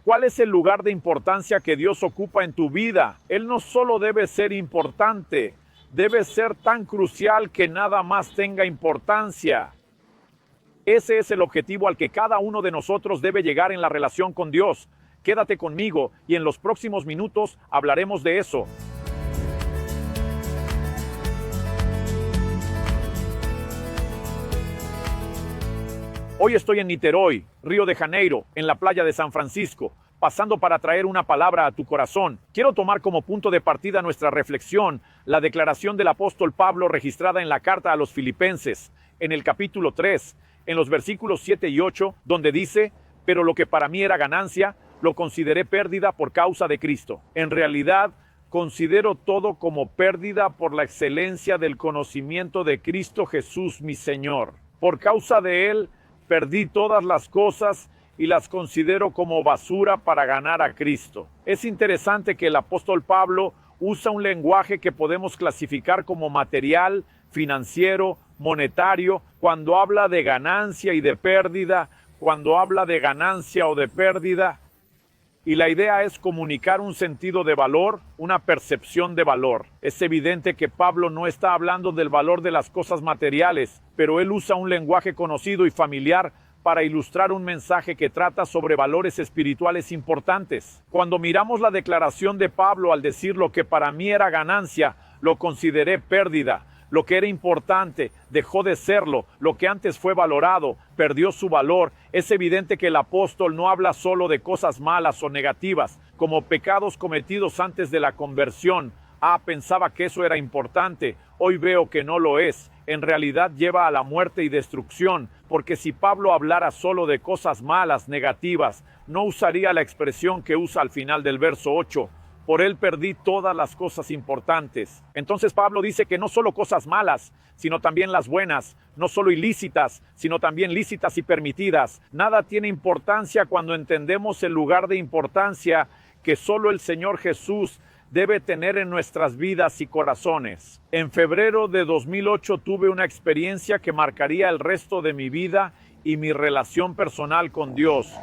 ¿Cuál es el lugar de importancia que Dios ocupa en tu vida? Él no solo debe ser importante, debe ser tan crucial que nada más tenga importancia. Ese es el objetivo al que cada uno de nosotros debe llegar en la relación con Dios. Quédate conmigo y en los próximos minutos hablaremos de eso. Hoy estoy en Niterói, Río de Janeiro, en la playa de San Francisco, pasando para traer una palabra a tu corazón. Quiero tomar como punto de partida nuestra reflexión la declaración del apóstol Pablo registrada en la carta a los Filipenses, en el capítulo 3, en los versículos 7 y 8, donde dice: «Pero lo que para mí era ganancia, lo consideré pérdida por causa de Cristo. En realidad, considero todo como pérdida por la excelencia del conocimiento de Cristo Jesús mi Señor. Por causa de Él, perdí todas las cosas y las considero como basura para ganar a Cristo». Es interesante que el apóstol Pablo usa un lenguaje que podemos clasificar como material, financiero, monetario, cuando habla de ganancia y de pérdida, cuando habla de ganancia o de pérdida. Y la idea es comunicar un sentido de valor, una percepción de valor. Es evidente que Pablo no está hablando del valor de las cosas materiales, pero él usa un lenguaje conocido y familiar para ilustrar un mensaje que trata sobre valores espirituales importantes. Cuando miramos la declaración de Pablo al decir lo que para mí era ganancia, lo consideré pérdida. Lo que era importante dejó de serlo, lo que antes fue valorado perdió su valor. Es evidente que el apóstol no habla solo de cosas malas o negativas, como pecados cometidos antes de la conversión. Pensaba que eso era importante, hoy veo que no lo es. En realidad lleva a la muerte y destrucción, porque si Pablo hablara solo de cosas malas, negativas, no usaría la expresión que usa al final del verso 8. Por él perdí todas las cosas importantes. Entonces Pablo dice que no solo cosas malas, sino también las buenas, no solo ilícitas, sino también lícitas y permitidas. Nada tiene importancia cuando entendemos el lugar de importancia que solo el Señor Jesús debe tener en nuestras vidas y corazones. En febrero de 2008 tuve una experiencia que marcaría el resto de mi vida y mi relación personal con Dios.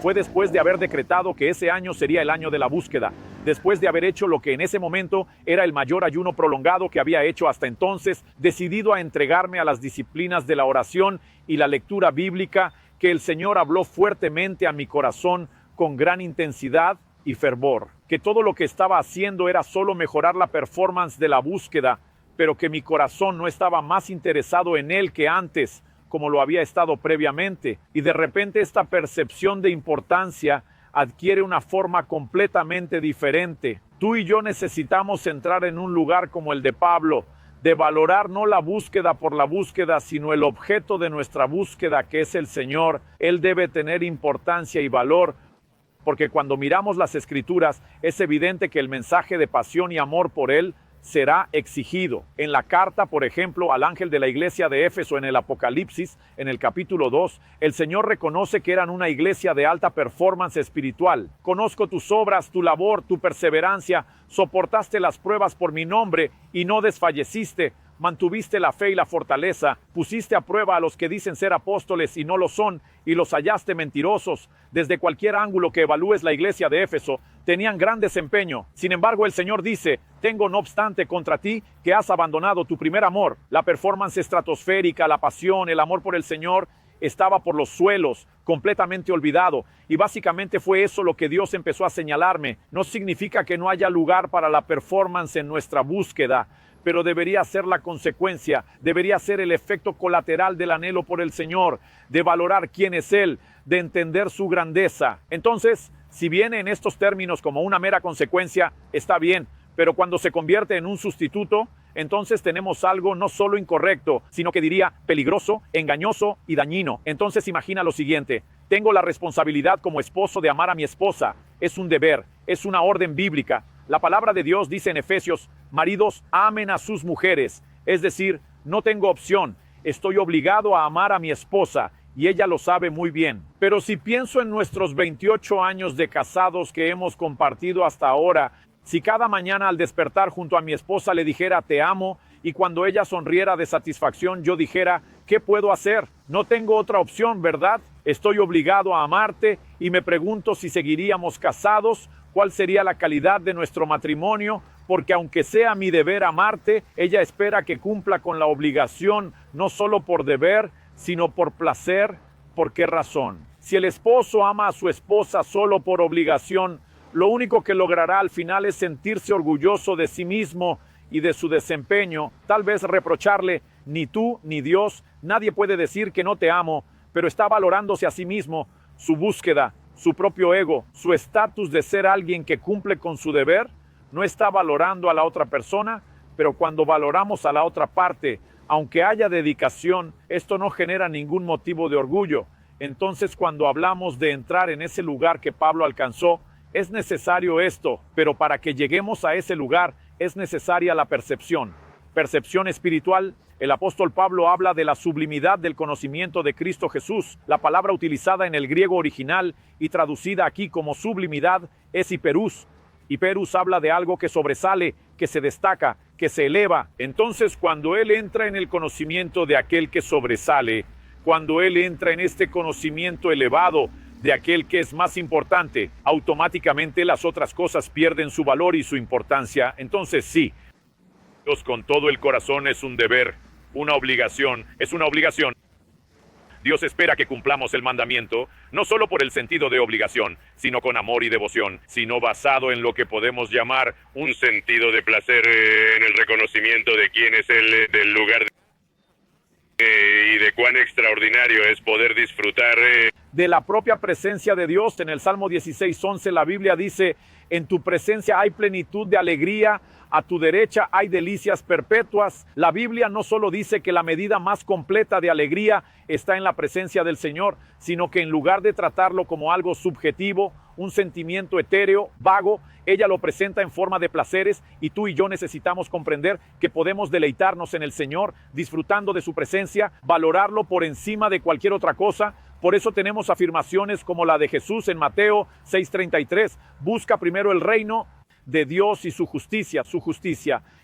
Fue después de haber decretado que ese año sería el año de la búsqueda, después de haber hecho lo que en ese momento era el mayor ayuno prolongado que había hecho hasta entonces, decidido a entregarme a las disciplinas de la oración y la lectura bíblica, que el Señor habló fuertemente a mi corazón con gran intensidad y fervor, que todo lo que estaba haciendo era solo mejorar la performance de la búsqueda, pero que mi corazón no estaba más interesado en él que antes, como lo había estado previamente, y de repente esta percepción de importancia adquiere una forma completamente diferente. Tú y yo necesitamos entrar en un lugar como el de Pablo, de valorar no la búsqueda por la búsqueda, sino el objeto de nuestra búsqueda, que es el Señor. Él debe tener importancia y valor, porque cuando miramos las Escrituras es evidente que el mensaje de pasión y amor por Él será exigido. En la carta, por ejemplo, al ángel de la iglesia de Éfeso en el Apocalipsis, en el capítulo 2, el Señor reconoce que eran una iglesia de alta performance espiritual. Conozco tus obras, tu labor, tu perseverancia, soportaste las pruebas por mi nombre y no desfalleciste. Mantuviste la fe y la fortaleza, pusiste a prueba a los que dicen ser apóstoles y no lo son, y los hallaste mentirosos. Desde cualquier ángulo que evalúes la iglesia de Éfeso, tenían gran desempeño. Sin embargo, el Señor dice: tengo no obstante contra ti que has abandonado tu primer amor. La performance estratosférica, la pasión, el amor por el Señor estaba por los suelos, completamente olvidado. Y básicamente fue eso lo que Dios empezó a señalarme. No significa que no haya lugar para la performance en nuestra búsqueda, pero debería ser la consecuencia, debería ser el efecto colateral del anhelo por el Señor, de valorar quién es Él, de entender su grandeza. Entonces, si viene en estos términos como una mera consecuencia, está bien, pero cuando se convierte en un sustituto, entonces tenemos algo no solo incorrecto, sino que diría peligroso, engañoso y dañino. Entonces imagina lo siguiente: tengo la responsabilidad como esposo de amar a mi esposa. Es un deber, es una orden bíblica. La palabra de Dios dice en Efesios: maridos, amen a sus mujeres. Es decir, no tengo opción, estoy obligado a amar a mi esposa, y ella lo sabe muy bien. Pero si pienso en nuestros 28 años de casados que hemos compartido hasta ahora, si cada mañana al despertar junto a mi esposa le dijera te amo, y cuando ella sonriera de satisfacción yo dijera ¿qué puedo hacer? No tengo otra opción, ¿verdad? Estoy obligado a amarte y me pregunto si seguiríamos casados, cuál sería la calidad de nuestro matrimonio, porque aunque sea mi deber amarte, ella espera que cumpla con la obligación, no solo por deber, sino por placer. ¿Por qué razón? Si el esposo ama a su esposa solo por obligación, lo único que logrará al final es sentirse orgulloso de sí mismo y de su desempeño, tal vez reprocharle: ni tú ni Dios, nadie puede decir que no te amo, pero está valorándose a sí mismo, su búsqueda, su propio ego, su estatus de ser alguien que cumple con su deber. No está valorando a la otra persona, pero cuando valoramos a la otra parte, aunque haya dedicación, esto no genera ningún motivo de orgullo. Entonces, cuando hablamos de entrar en ese lugar que Pablo alcanzó, es necesario esto, pero para que lleguemos a ese lugar es necesaria la percepción. Percepción espiritual. El apóstol Pablo habla de la sublimidad del conocimiento de Cristo Jesús. La palabra utilizada en el griego original y traducida aquí como sublimidad es hiperús. Hiperús habla de algo que sobresale, que se destaca, que se eleva. Entonces, cuando él entra en el conocimiento de aquel que sobresale, cuando él entra en este conocimiento elevado de aquel que es más importante, automáticamente las otras cosas pierden su valor y su importancia. Entonces sí, Dios con todo el corazón es un deber, una obligación, es una obligación. Dios espera que cumplamos el mandamiento, no solo por el sentido de obligación, sino con amor y devoción, sino basado en lo que podemos llamar un sentido de placer en el reconocimiento de quién es Él, del lugar y de cuán extraordinario es poder disfrutar de la propia presencia de Dios. En el Salmo 16:11 la Biblia dice: en tu presencia hay plenitud de alegría, a tu derecha hay delicias perpetuas. La Biblia no solo dice que la medida más completa de alegría está en la presencia del Señor, sino que en lugar de tratarlo como algo subjetivo, un sentimiento etéreo, vago, ella lo presenta en forma de placeres, y tú y yo necesitamos comprender que podemos deleitarnos en el Señor, disfrutando de su presencia, valorarlo por encima de cualquier otra cosa. Por eso tenemos afirmaciones como la de Jesús en Mateo 6:33, busca primero el reino de Dios y su justicia,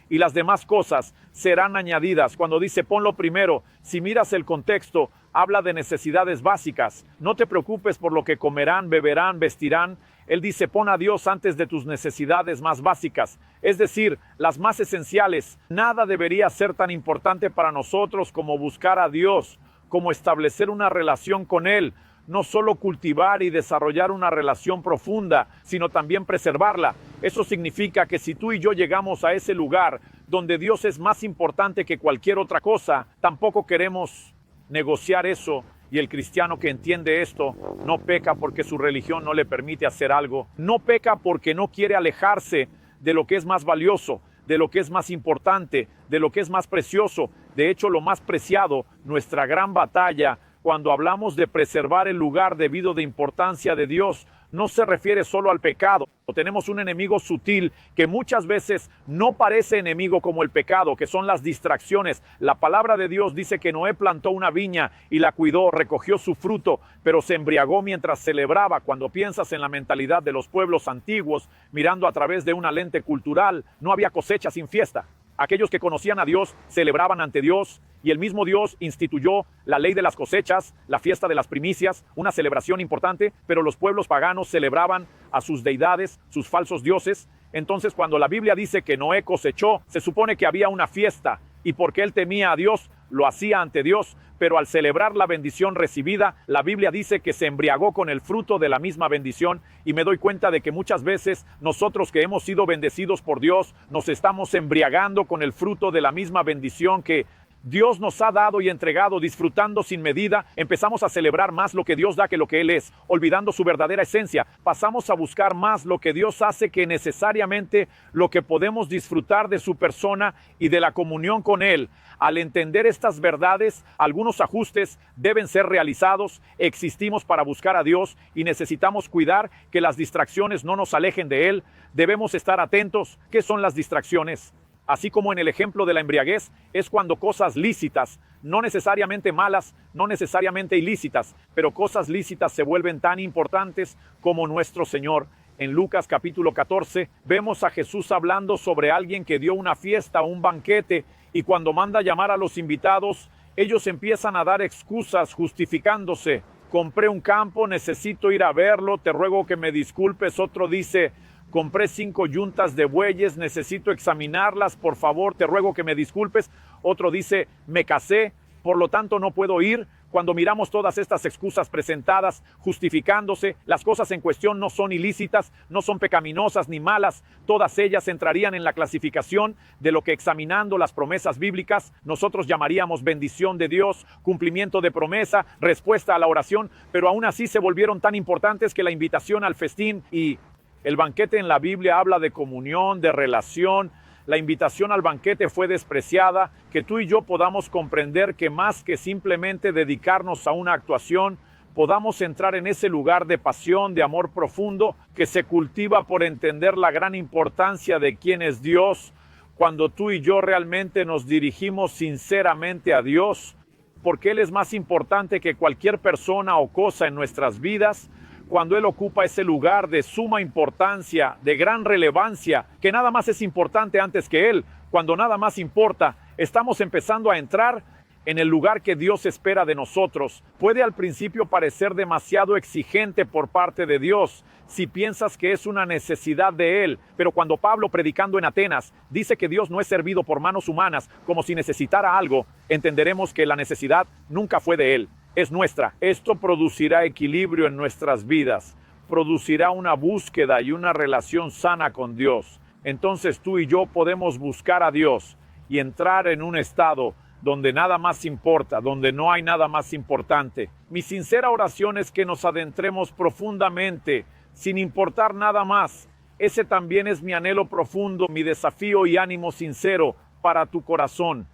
y las demás cosas serán añadidas. Cuando dice ponlo primero, si miras el contexto, habla de necesidades básicas. No te preocupes por lo que comerán, beberán, vestirán. Él dice pon a Dios antes de tus necesidades más básicas, es decir, las más esenciales. Nada debería ser tan importante para nosotros como buscar a Dios, como establecer una relación con Él. No solo cultivar y desarrollar una relación profunda, sino también preservarla. Eso significa que si tú y yo llegamos a ese lugar donde Dios es más importante que cualquier otra cosa, tampoco queremos negociar eso. Y el cristiano que entiende esto no peca porque su religión no le permite hacer algo. No peca porque no quiere alejarse de lo que es más valioso, de lo que es más importante, de lo que es más precioso. De hecho, lo más preciado, nuestra gran batalla, cuando hablamos de preservar el lugar debido de importancia de Dios, no se refiere solo al pecado. Tenemos un enemigo sutil que muchas veces no parece enemigo como el pecado, que son las distracciones. La palabra de Dios dice que Noé plantó una viña y la cuidó, recogió su fruto, pero se embriagó mientras celebraba. Cuando piensas en la mentalidad de los pueblos antiguos, mirando a través de una lente cultural, no había cosecha sin fiesta. Aquellos que conocían a Dios celebraban ante Dios, y el mismo Dios instituyó la ley de las cosechas, la fiesta de las primicias, una celebración importante, pero los pueblos paganos celebraban a sus deidades, sus falsos dioses. Entonces, cuando la Biblia dice que Noé cosechó, se supone que había una fiesta, y porque él temía a Dios, lo hacía ante Dios, pero al celebrar la bendición recibida, la Biblia dice que se embriagó con el fruto de la misma bendición, y me doy cuenta de que muchas veces nosotros que hemos sido bendecidos por Dios, nos estamos embriagando con el fruto de la misma bendición que Dios nos ha dado y entregado, disfrutando sin medida. Empezamos a celebrar más lo que Dios da que lo que Él es, olvidando su verdadera esencia. Pasamos a buscar más lo que Dios hace que necesariamente lo que podemos disfrutar de su persona y de la comunión con Él. Al entender estas verdades, algunos ajustes deben ser realizados. Existimos para buscar a Dios y necesitamos cuidar que las distracciones no nos alejen de Él. Debemos estar atentos. ¿Qué son las distracciones? Así como en el ejemplo de la embriaguez, es cuando cosas lícitas, no necesariamente malas, no necesariamente ilícitas, pero cosas lícitas se vuelven tan importantes como nuestro Señor. En Lucas capítulo 14 vemos a Jesús hablando sobre alguien que dio una fiesta, un banquete, y cuando manda llamar a los invitados, ellos empiezan a dar excusas justificándose. compré un campo, necesito ir a verlo, te ruego que me disculpes. Otro dice, compré 5 yuntas de bueyes, necesito examinarlas, por favor, te ruego que me disculpes. Otro dice, me casé, por lo tanto no puedo ir. Cuando miramos todas estas excusas presentadas, justificándose, las cosas en cuestión no son ilícitas, no son pecaminosas ni malas. Todas ellas entrarían en la clasificación de lo que, examinando las promesas bíblicas, nosotros llamaríamos bendición de Dios, cumplimiento de promesa, respuesta a la oración, pero aún así se volvieron tan importantes que la invitación al festín y el banquete en la Biblia habla de comunión, de relación. La invitación al banquete fue despreciada, que tú y yo podamos comprender que más que simplemente dedicarnos a una actuación, podamos entrar en ese lugar de pasión, de amor profundo, que se cultiva por entender la gran importancia de quién es Dios, cuando tú y yo realmente nos dirigimos sinceramente a Dios, porque Él es más importante que cualquier persona o cosa en nuestras vidas. Cuando Él ocupa ese lugar de suma importancia, de gran relevancia, que nada más es importante antes que Él, cuando nada más importa, estamos empezando a entrar en el lugar que Dios espera de nosotros. Puede al principio parecer demasiado exigente por parte de Dios, si piensas que es una necesidad de Él, pero cuando Pablo, predicando en Atenas, dice que Dios no es servido por manos humanas como si necesitara algo, entenderemos que la necesidad nunca fue de Él. Es nuestra. Esto producirá equilibrio en nuestras vidas, producirá una búsqueda y una relación sana con Dios. Entonces tú y yo podemos buscar a Dios y entrar en un estado donde nada más importa, donde no hay nada más importante. Mi sincera oración es que nos adentremos profundamente, sin importar nada más. Ese también es mi anhelo profundo, mi desafío y ánimo sincero para tu corazón.